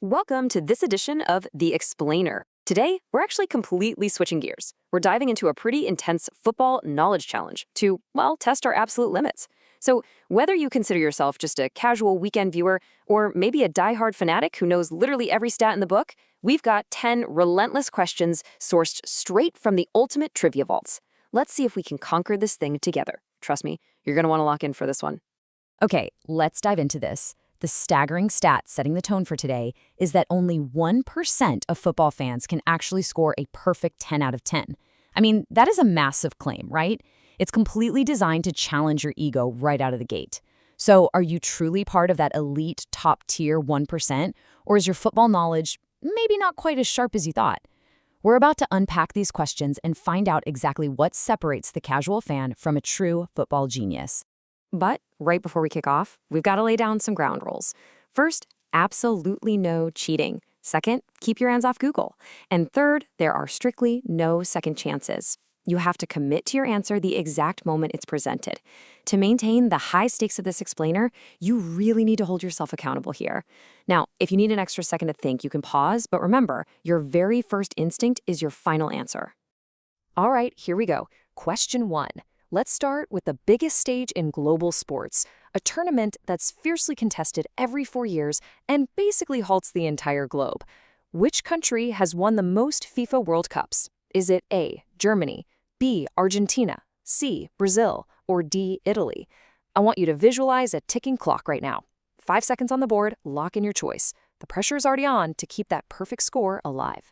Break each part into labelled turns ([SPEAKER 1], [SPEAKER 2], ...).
[SPEAKER 1] Welcome to this edition of The Explainer. Today, we're actually completely switching gears. We're diving into a pretty intense football knowledge challenge to, well, test our absolute limits. So, whether you consider yourself just a casual weekend viewer or maybe a diehard fanatic who knows literally every stat in the book, we've got 10 relentless questions sourced straight from the ultimate trivia vaults. Let's see if we can conquer this thing together. Trust me, you're going to want to lock in for this one.
[SPEAKER 2] Okay, let's dive into this. The staggering stat setting the tone for today is that only 1% of football fans can actually score a perfect 10 out of 10. I mean, that is a massive claim, right? It's completely designed to challenge your ego right out of the gate. So, are you truly part of that elite top-tier 1%, or is your football knowledge maybe not quite as sharp as you thought? We're about to unpack these questions and find out exactly what separates the casual fan from a true football genius.
[SPEAKER 1] But right before we kick off, we've got to lay down some ground rules. First, absolutely no cheating. Second, keep your hands off Google. And third, there are strictly no second chances. You have to commit to your answer the exact moment it's presented. To maintain the high stakes of this explainer, you really need to hold yourself accountable here. Now, if you need an extra second to think, you can pause, but remember, your very first instinct is your final answer. All right, here we go. Question 1. Let's start with the biggest stage in global sports, a tournament that's fiercely contested every 4 years and basically halts the entire globe. Which country has won the most FIFA World Cups? Is it A, Germany, B, Argentina, C, Brazil, or D, Italy? I want you to visualize a ticking clock right now. 5 seconds on the board, lock in your choice. The pressure is already on to keep that perfect score alive.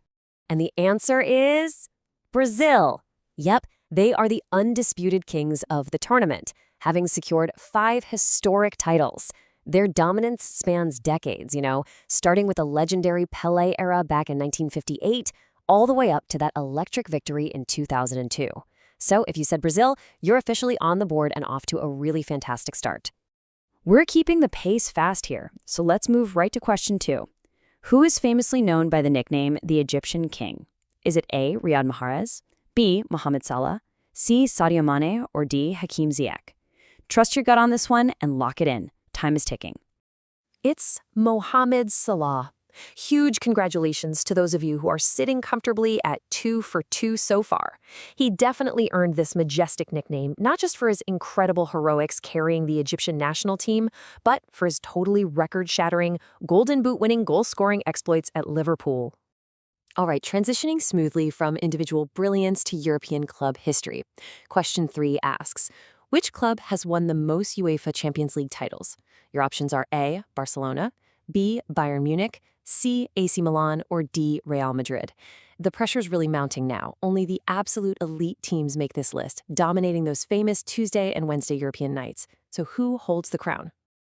[SPEAKER 1] And the answer is Brazil. Yep. They are the undisputed kings of the tournament, having secured 5 historic titles. Their dominance spans decades, starting with the legendary Pelé era back in 1958, all the way up to that electric victory in 2002. So if you said Brazil, you're officially on the board and off to a really fantastic start. We're keeping the pace fast here, so let's move right to question 2. Who is famously known by the nickname the Egyptian King? Is it A, Riyad Mahrez, B, Mohamed Salah, C, Sadio Mane, or D, Hakeem Ziyech? Trust your gut on this one and lock it in. Time is ticking. It's Mohamed Salah. Huge congratulations to those of you who are sitting comfortably at 2 for 2 so far. He definitely earned this majestic nickname, not just for his incredible heroics carrying the Egyptian national team, but for his totally record-shattering, Golden Boot-winning goal-scoring exploits at Liverpool. All right, transitioning smoothly from individual brilliance to European club history. Question 3 asks, which club has won the most UEFA Champions League titles? Your options are A, Barcelona, B, Bayern Munich, C, AC Milan, or D, Real Madrid. The pressure's really mounting now. Only the absolute elite teams make this list, dominating those famous Tuesday and Wednesday European nights. So who holds the crown?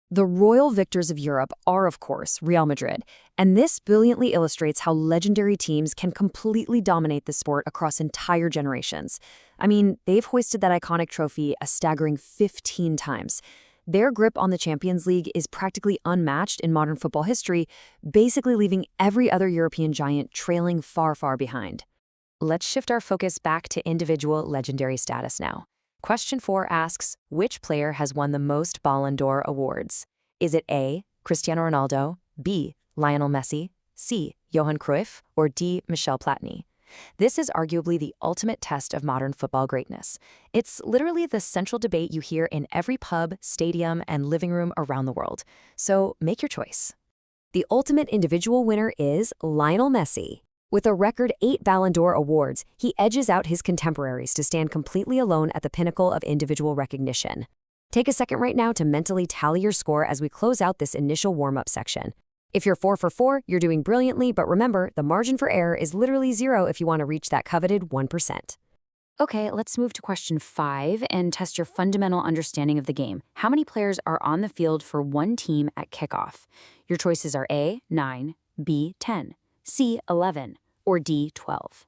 [SPEAKER 1] The royal victors of Europe are, of course, Real Madrid, and this brilliantly illustrates how legendary teams can completely dominate the sport across entire generations. I mean, they've hoisted that iconic trophy a staggering 15 times. Their grip on the Champions League is practically unmatched in modern football history, basically leaving every other European giant trailing far, far behind. Let's shift our focus back to individual legendary status now. Question 4 asks, which player has won the most Ballon d'Or awards? Is it A, Cristiano Ronaldo, B, Lionel Messi, C, Johan Cruyff, or D, Michel Platini? This is arguably the ultimate test of modern football greatness. It's literally the central debate you hear in every pub, stadium, and living room around the world. So make your choice. The ultimate individual winner is Lionel Messi. With a record 8 Ballon d'Or awards, he edges out his contemporaries to stand completely alone at the pinnacle of individual recognition. Take a second right now to mentally tally your score as we close out this initial warm-up section. If you're 4 for 4, you're doing brilliantly, but remember, the margin for error is literally 0 if you want to reach that coveted 1%. Okay, let's move to question 5 and test your fundamental understanding of the game. How many players are on the field for one team at kickoff? Your choices are A, 9, B, 10, C, 11, or D, 12.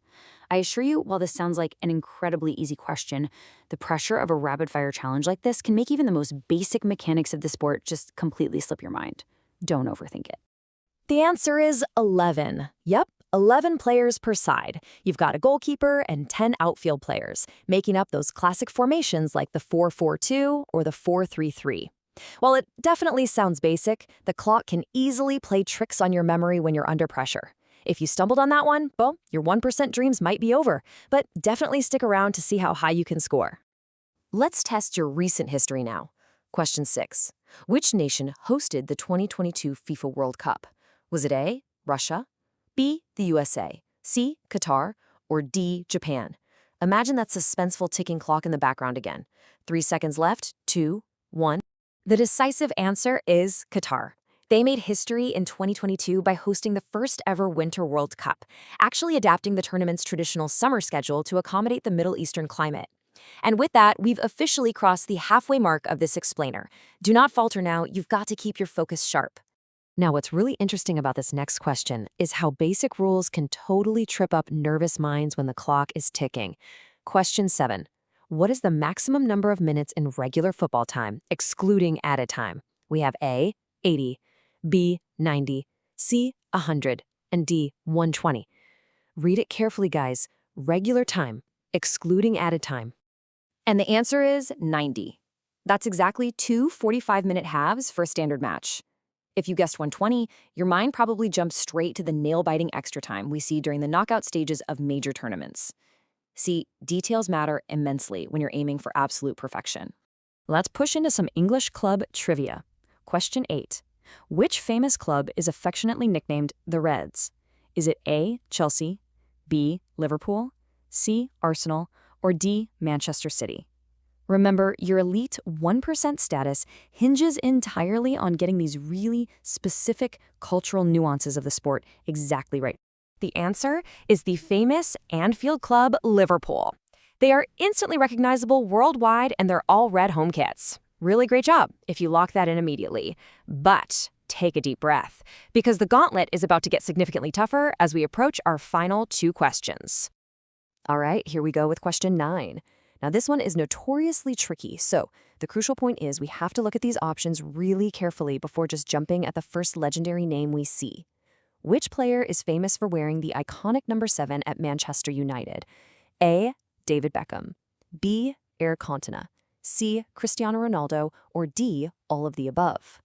[SPEAKER 1] I assure you, while this sounds like an incredibly easy question, the pressure of a rapid-fire challenge like this can make even the most basic mechanics of the sport just completely slip your mind. Don't overthink it. The answer is 11. Yep, 11 players per side. You've got a goalkeeper and 10 outfield players, making up those classic formations like the 4-4-2 or the 4-3-3.
[SPEAKER 2] While it definitely sounds basic, the clock can easily play tricks on your memory when you're under pressure. If you stumbled on that one, well, your 1% dreams might be over, but definitely stick around to see how high you can score. Let's test your recent history now. Question 6. Which nation hosted the 2022 FIFA World Cup? Was it A, Russia, B, the USA, C, Qatar, or D, Japan? Imagine that suspenseful ticking clock in the background again. 3 seconds left, 2, 1. The decisive answer is Qatar. They made history in 2022 by hosting the first ever Winter World Cup, actually adapting the tournament's traditional summer schedule to accommodate the Middle Eastern climate. And with that, we've officially crossed the halfway mark of this explainer. Do not falter now, you've got to keep your focus sharp. Now, what's really interesting about this next question is how basic rules can totally trip up nervous minds when the clock is ticking. Question 7. What is the maximum number of minutes in regular football time, excluding added time? We have A, 80, B, 90, C, 100, and D, 120. Read it carefully, guys. Regular time, excluding added time. And the answer is 90. That's exactly 2 45-minute halves for a standard match. If you guessed 120, your mind probably jumps straight to the nail-biting extra time we see during the knockout stages of major tournaments. See, details matter immensely when you're aiming for absolute perfection. Let's push into some English club trivia. Question 8. Which famous club is affectionately nicknamed the Reds? Is it A, Chelsea, B, Liverpool, C, Arsenal, or D, Manchester City? Remember, your elite 1% status hinges entirely on getting these really specific cultural nuances of the sport exactly right. The answer is the famous Anfield Club Liverpool. They are instantly recognizable worldwide, and they're all red home kits. Really great job if you lock that in immediately. But take a deep breath, because the gauntlet is about to get significantly tougher as we approach our final 2 questions. All right, here we go with question 9. Now, this one is notoriously tricky, so the crucial point is we have to look at these options really carefully before just jumping at the first legendary name we see. Which player is famous for wearing the iconic number 7 at Manchester United? A, David Beckham, B, Eric Cantona, C, Cristiano Ronaldo, or D, all of the above?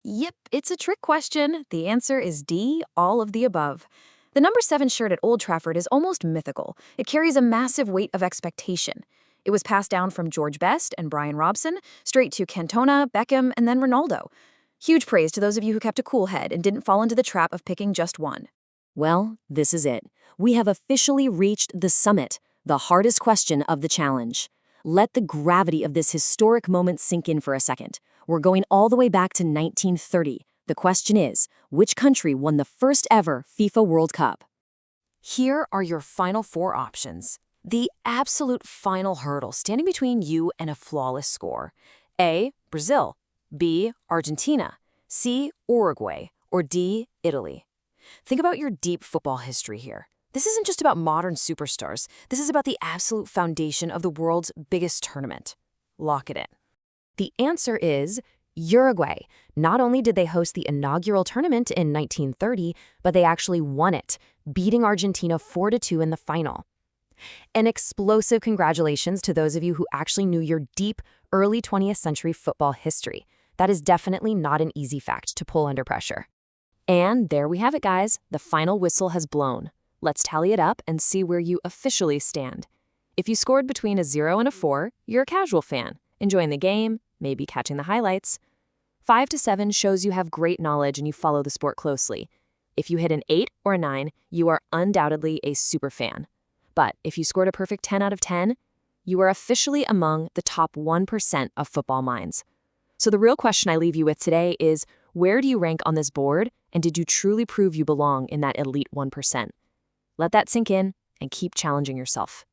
[SPEAKER 2] Yep, it's a trick question. The answer is D, all of the above. The number 7 shirt at Old Trafford is almost mythical. It carries a massive weight of expectation. It was passed down from George Best and Brian Robson, straight to Cantona, Beckham, and then Ronaldo. Huge praise to those of you who kept a cool head and didn't fall into the trap of picking just one. Well, this is it. We have officially reached the summit, the hardest question of the challenge. Let the gravity of this historic moment sink in for a second. We're going all the way back to 1930. The question is, which country won the first ever FIFA World Cup? Here are your final 4 options. The absolute final hurdle standing between you and a flawless score. A, Brazil, B, Argentina, C, Uruguay, or D, Italy. Think about your deep football history here. This isn't just about modern superstars. This is about the absolute foundation of the world's biggest tournament. Lock it in. The answer is Uruguay. Not only did they host the inaugural tournament in 1930, but they actually won it, beating Argentina 4-2 in the final. An explosive congratulations to those of you who actually knew your deep, early 20th century football history. That is definitely not an easy fact to pull under pressure. And there we have it, guys. The final whistle has blown. Let's tally it up and see where you officially stand. If you scored between a 0 and a 4, you're a casual fan, enjoying the game, maybe catching the highlights. 5 to 7 shows you have great knowledge and you follow the sport closely. If you hit an 8 or a 9, you are undoubtedly a super fan. But if you scored a perfect 10 out of 10, you are officially among the top 1% of football minds. So the real question I leave you with today is, where do you rank on this board, and did you truly prove you belong in that elite 1%? Let that sink in and keep challenging yourself.